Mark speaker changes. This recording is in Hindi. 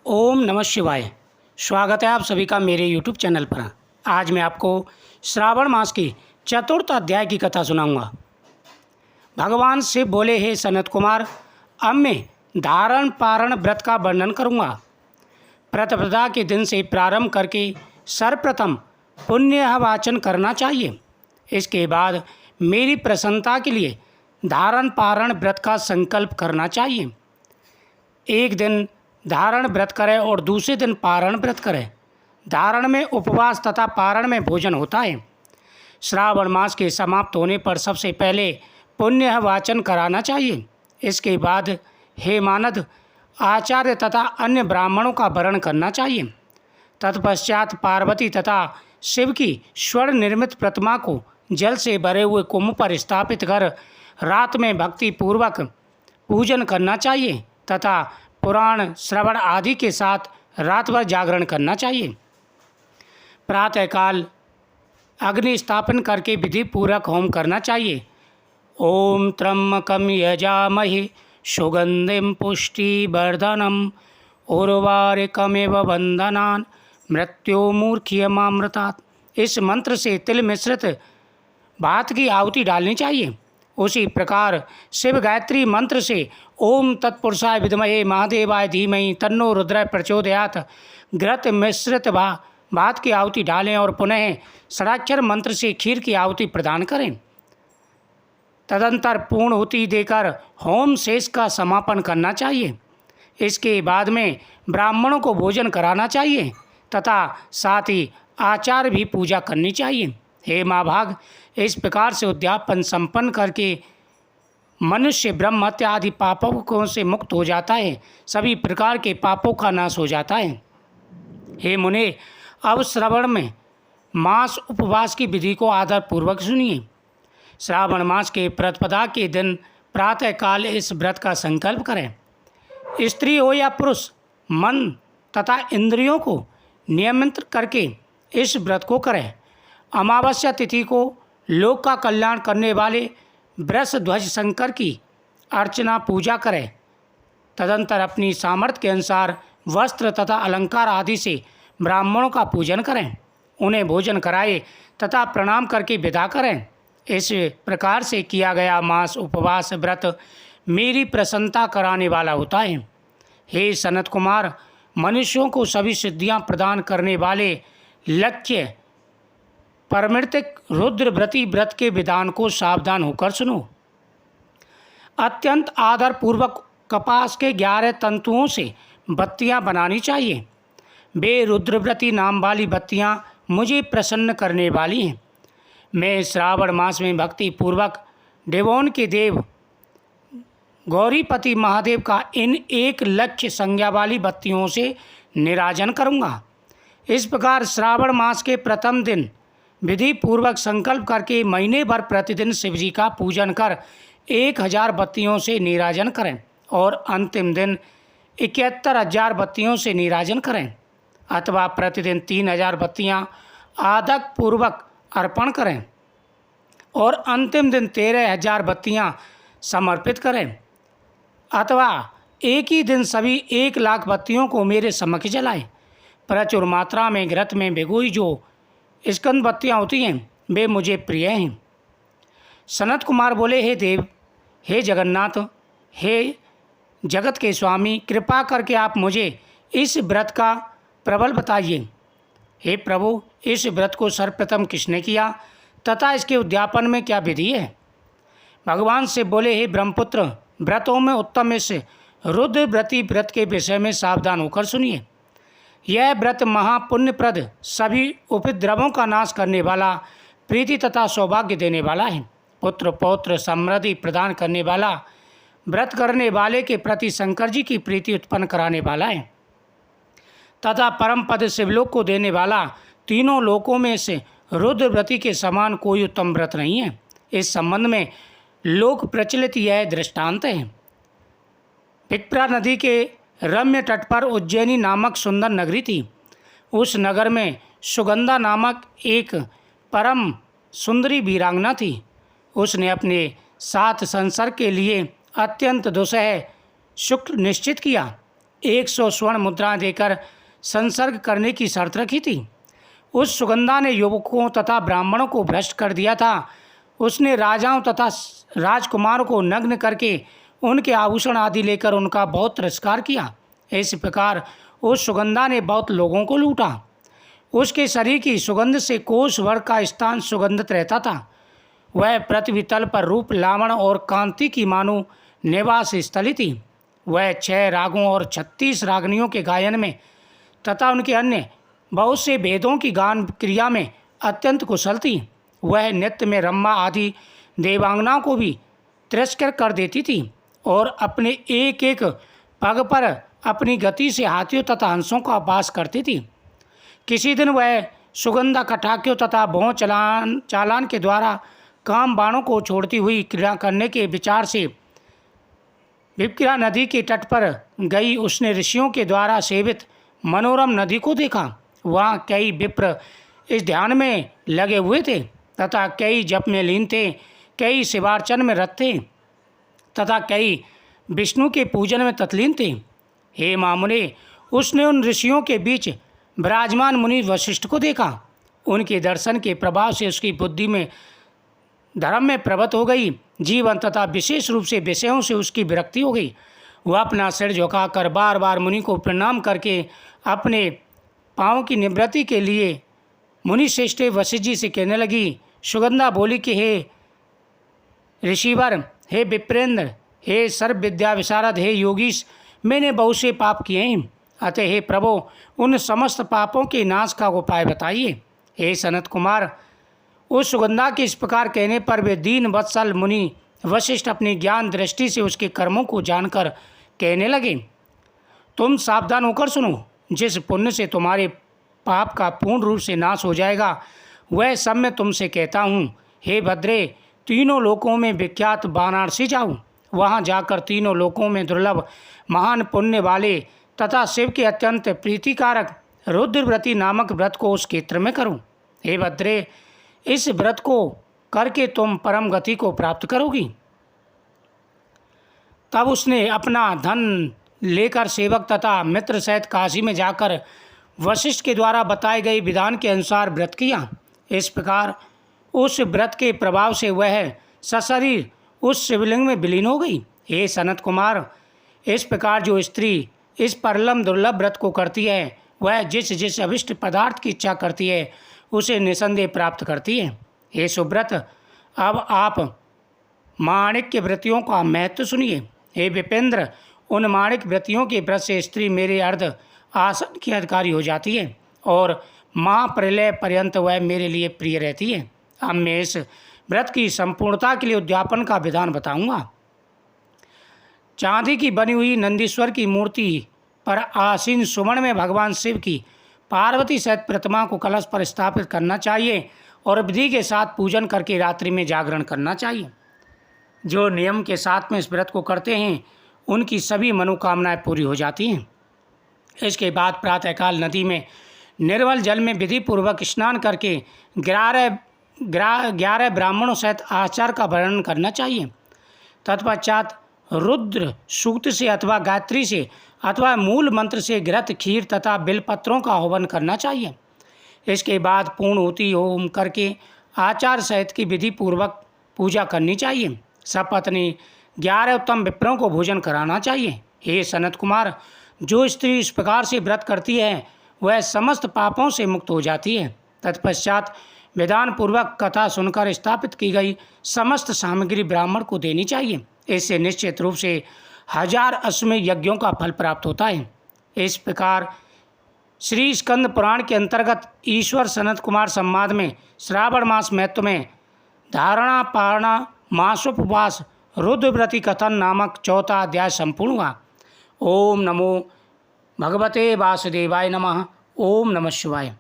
Speaker 1: ओम नमः शिवाय। स्वागत है आप सभी का मेरे यूट्यूब चैनल पर। आज मैं आपको श्रावण मास की चतुर्थ अध्याय की कथा सुनाऊंगा। भगवान शिव बोले, हे सनत कुमार, अब मैं धारण पारण व्रत का वर्णन करूंगा। प्रतिपदा के दिन से प्रारंभ करके सर्वप्रथम पुण्य वाचन करना चाहिए। इसके बाद मेरी प्रसन्नता के लिए धारण पारण व्रत का संकल्प करना चाहिए। एक दिन धारण व्रत करें और दूसरे दिन पारण व्रत करें। धारण में उपवास तथा पारण में भोजन होता है। श्रावण मास के समाप्त होने पर सबसे पहले पुण्य वाचन कराना चाहिए। इसके बाद हे मानद आचार्य तथा अन्य ब्राह्मणों का वरण करना चाहिए। तत्पश्चात पार्वती तथा शिव की स्वर्ण निर्मित प्रतिमा को जल से भरे हुए कुंभ पर स्थापित कर रात में भक्ति पूर्वक पूजन करना चाहिए तथा पुराण श्रवण आदि के साथ रात भर जागरण करना चाहिए। प्रातःकाल अग्नि स्थापन करके विधि पूर्वक होम करना चाहिए। ओम त्र्यंबकं यजामहे सुगंधिं पुष्टिवर्धनम् उर्वारुकमिव बन्धनान् मृत्युर्मुक्षीयमामृतात्। इस मंत्र से तिल मिश्रित भात की आहुति डालनी चाहिए। उसी प्रकार शिव गायत्री मंत्र से ओम तत्पुरुषाय विद्महे महादेवाय धीमहि तन्नो रुद्र प्रचोदयात् घृत मिश्रित भात की आहुति डालें और पुनः षडाक्षर मंत्र से खीर की आहुति प्रदान करें। तदंतर पूर्ण हुति देकर होम शेष का समापन करना चाहिए। इसके बाद में ब्राह्मणों को भोजन कराना चाहिए तथा साथ ही आचार्य भी पूजा करनी चाहिए। हे महाभाग, इस प्रकार से उद्यापन संपन्न करके मनुष्य ब्रह्म हत्या आदि पापों से मुक्त हो जाता है। सभी प्रकार के पापों का नाश हो जाता है। हे मुने, अब श्रावण में मास उपवास की विधि को आदरपूर्वक सुनिए। श्रावण मास के प्रतिपदा के दिन प्रातःकाल इस व्रत का संकल्प करें। स्त्री हो या पुरुष, मन तथा इंद्रियों को नियमित करके इस व्रत को करें। अमावस्या तिथि को लोक का कल्याण करने वाले वृषध्वज शंकर की अर्चना पूजा करें। तदंतर अपनी सामर्थ्य के अनुसार वस्त्र तथा अलंकार आदि से ब्राह्मणों का पूजन करें। उन्हें भोजन कराएं तथा प्रणाम करके विदा करें। इस प्रकार से किया गया मास उपवास व्रत मेरी प्रसन्नता कराने वाला होता है। हे सनत कुमार, मनुष्यों को सभी सिद्धियां प्रदान करने वाले लक्ष्य परमृतिक रुद्रव्रती व्रत के विधान को सावधान होकर सुनो। अत्यंत आदर पूर्वक कपास के 11 तंतुओं से बत्तियां बनानी चाहिए। वे रुद्रव्रती नाम वाली बत्तियां मुझे प्रसन्न करने वाली हैं। मैं श्रावण मास में भक्ति पूर्वक देवों के देव गौरीपति महादेव का इन 1 लक्ष संज्ञा वाली बत्तियों से निराजन करूँगा। इस प्रकार श्रावण मास के प्रथम दिन विधि पूर्वक संकल्प करके महीने भर प्रतिदिन शिवजी का पूजन कर 1000 बत्तियों से निराजन करें और अंतिम दिन 71,000 बत्तियों से निराजन करें अथवा प्रतिदिन 3000 बत्तियां आदक पूर्वक अर्पण करें और अंतिम दिन 13,000 बत्तियां समर्पित करें अथवा एक ही दिन सभी 1 लाख बत्तियों को मेरे समक्ष जलाएं। प्रचुर मात्रा में घृत में भिगोई जो स्कंद बत्तियाँ होती हैं वे मुझे प्रिय हैं। सनत कुमार बोले, हे देव, हे जगन्नाथ, हे जगत के स्वामी, कृपा करके आप मुझे इस व्रत का प्रबल बताइए। हे प्रभु, इस व्रत को सर्वप्रथम किसने किया तथा इसके उद्यापन में क्या विधि है? भगवान से बोले, हे ब्रह्मपुत्र, व्रतों में उत्तम इस रुद्रव्रती व्रत के विषय में सावधान होकर सुनिए। यह व्रत महापुण्यप्रद, सभी उपद्रवों का नाश करने वाला, प्रीति तथा सौभाग्य देने वाला है। पुत्र पौत्र समृद्धि प्रदान करने वाला, व्रत करने वाले के प्रति शंकर जी की प्रीति उत्पन्न कराने वाला है तथा परम पद शिवलोक को देने वाला। तीनों लोकों में से रुद्रव्रती के समान कोई उत्तम व्रत नहीं है। इस संबंध में लोक प्रचलित यह दृष्टांत है। विप्रा नदी के रम्य तट पर उज्जैनी नामक सुंदर नगरी थी। उस नगर में सुगंधा नामक एक परम सुंदरी वीरांगना थी। उसने अपने साथ संसर्ग के लिए अत्यंत दुस्सह शुक्ल निश्चित किया। 100 स्वर्ण मुद्राएं देकर संसर्ग करने की शर्त रखी थी। उस सुगंधा ने युवकों तथा ब्राह्मणों को भ्रष्ट कर दिया था। उसने राजाओं तथा राजकुमारों को नग्न करके उनके आभूषण आदि लेकर उनका बहुत तिरस्कार किया। इस प्रकार उस सुगंधा ने बहुत लोगों को लूटा। उसके शरीर की सुगंध से कोष वर्ग का स्थान सुगंधित रहता था। वह पृथ्वी तल पर रूप, लावण और कांति की मानो निवास स्थली थी। वह 6 रागों और 36 रागनियों के गायन में तथा उनके अन्य बहुत से भेदों की गान क्रिया में अत्यंत कुशल थी। वह नृत्य में रम्मा आदि देवांगनाओं को भी तिरस्कार कर देती थी और अपने एक एक पग पर अपनी गति से हाथियों तथा हंसों का वास करती थी। किसी दिन वह सुगंधा कटाक्यों तथा भौं चालान के द्वारा काम बाणों को छोड़ती हुई क्रीड़ा करने के विचार से विप्रा नदी के तट पर गई। उसने ऋषियों के द्वारा सेवित मनोरम नदी को देखा। वहाँ कई विप्र इस ध्यान में लगे हुए थे तथा कई जप में लीन थे, कई शिवार्चन में रत थे तथा कई विष्णु के पूजन में तत्लीन थे। हे मामुने, उसने उन ऋषियों के बीच विराजमान मुनि वशिष्ठ को देखा। उनके दर्शन के प्रभाव से उसकी बुद्धि में धर्म में प्रवृत्त हो गई। जीवन तथा विशेष रूप से विषयों से उसकी विरक्ति हो गई। वह अपना सिर झुकाकर बार बार मुनि को प्रणाम करके अपने पाँव की निवृत्ति के लिए मुनि श्रेष्ठ वशिष्ठ जी से कहने लगी। सुगंधा बोली कि हे ऋषिवर, हे विप्रेंद्र, हे सर्व विद्या विशारद, हे योगीश, मैंने बहुत से पाप किए हैं। अतः हे प्रभु, उन समस्त पापों के नाश का उपाय बताइए। हे सनत कुमार, उस सुगंधा के इस प्रकार कहने पर वे दीन वत्सल मुनि वशिष्ठ अपनी ज्ञान दृष्टि से उसके कर्मों को जानकर कहने लगे, तुम सावधान होकर सुनो। जिस पुण्य से तुम्हारे पाप का पूर्ण रूप से नाश हो जाएगा, वह सब मैं तुमसे कहता हूँ। हे भद्रे, तीनों लोकों में विख्यात वाराणसी जाओ। वहाँ जाकर तीनों लोकों में दुर्लभ महान पुण्य वाले तथा शिव के अत्यंत प्रीतिकारक रुद्रव्रती नामक व्रत को उस क्षेत्र में करो। हे भद्रे, इस व्रत को करके तुम परम गति को प्राप्त करोगी। तब उसने अपना धन लेकर सेवक तथा मित्र सहित काशी में जाकर वशिष्ठ के द्वारा बताए गए विधान के अनुसार व्रत किया। इस प्रकार उस व्रत के प्रभाव से वह सशरीर उस शिवलिंग में विलीन हो गई। हे सनत कुमार, इस प्रकार जो स्त्री इस परलम दुर्लभ व्रत को करती है, वह जिस जिस अभिष्ट पदार्थ की इच्छा करती है उसे निसंदेह प्राप्त करती है। हे सुव्रत, अब आप माणिक्य व्रतियों का महत्व सुनिए। हे विपेंद्र, उन माणिक व्रतियों के व्रत से स्त्री मेरे अर्ध आसन की अधिकारी हो जाती है और महाप्रलय पर्यंत वह मेरे लिए प्रिय रहती है। अब मैं इस व्रत की संपूर्णता के लिए उद्यापन का विधान बताऊंगा। चांदी की बनी हुई नंदीश्वर की मूर्ति पर आसीन सुवर्ण में भगवान शिव की पार्वती सहित प्रतिमा को कलश पर स्थापित करना चाहिए और विधि के साथ पूजन करके रात्रि में जागरण करना चाहिए। जो नियम के साथ में इस व्रत को करते हैं उनकी सभी मनोकामनाएं पूरी हो जाती हैं। इसके बाद प्रातःकाल नदी में निर्मल जल में विधि पूर्वक स्नान करके 11 ब्राह्मणों सहित आचार का वर्णन करना चाहिए। तत्पश्चात रुद्र सूक्त से अथवा गायत्री से अथवा मूल मंत्र से घृत, खीर तथा बिलपत्रों का हवन करना चाहिए। इसके बाद पूर्णहुति होम करके आचार सहित की विधि पूर्वक पूजा करनी चाहिए। सपत्नी 11 उत्तम विप्रों को भोजन कराना चाहिए। हे सनत कुमार, जो स्त्री इस प्रकार से व्रत करती है वह समस्त पापों से मुक्त हो जाती है। तत्पश्चात विधान पूर्वक कथा सुनकर स्थापित की गई समस्त सामग्री ब्राह्मण को देनी चाहिए। इससे निश्चित रूप से 1000 अश्वमेध यज्ञों का फल प्राप्त होता है। इस प्रकार श्री स्कंद पुराण के अंतर्गत ईश्वर सनत कुमार संवाद में श्रावण मास महत्व में धारणा, पारणा, मासोपवास, रुद्रव्रती कथन नामक 4था अध्याय संपूर्ण हुआ। ओम नमो भगवते वासुदेवाय नमः। ओम नमः शिवाय।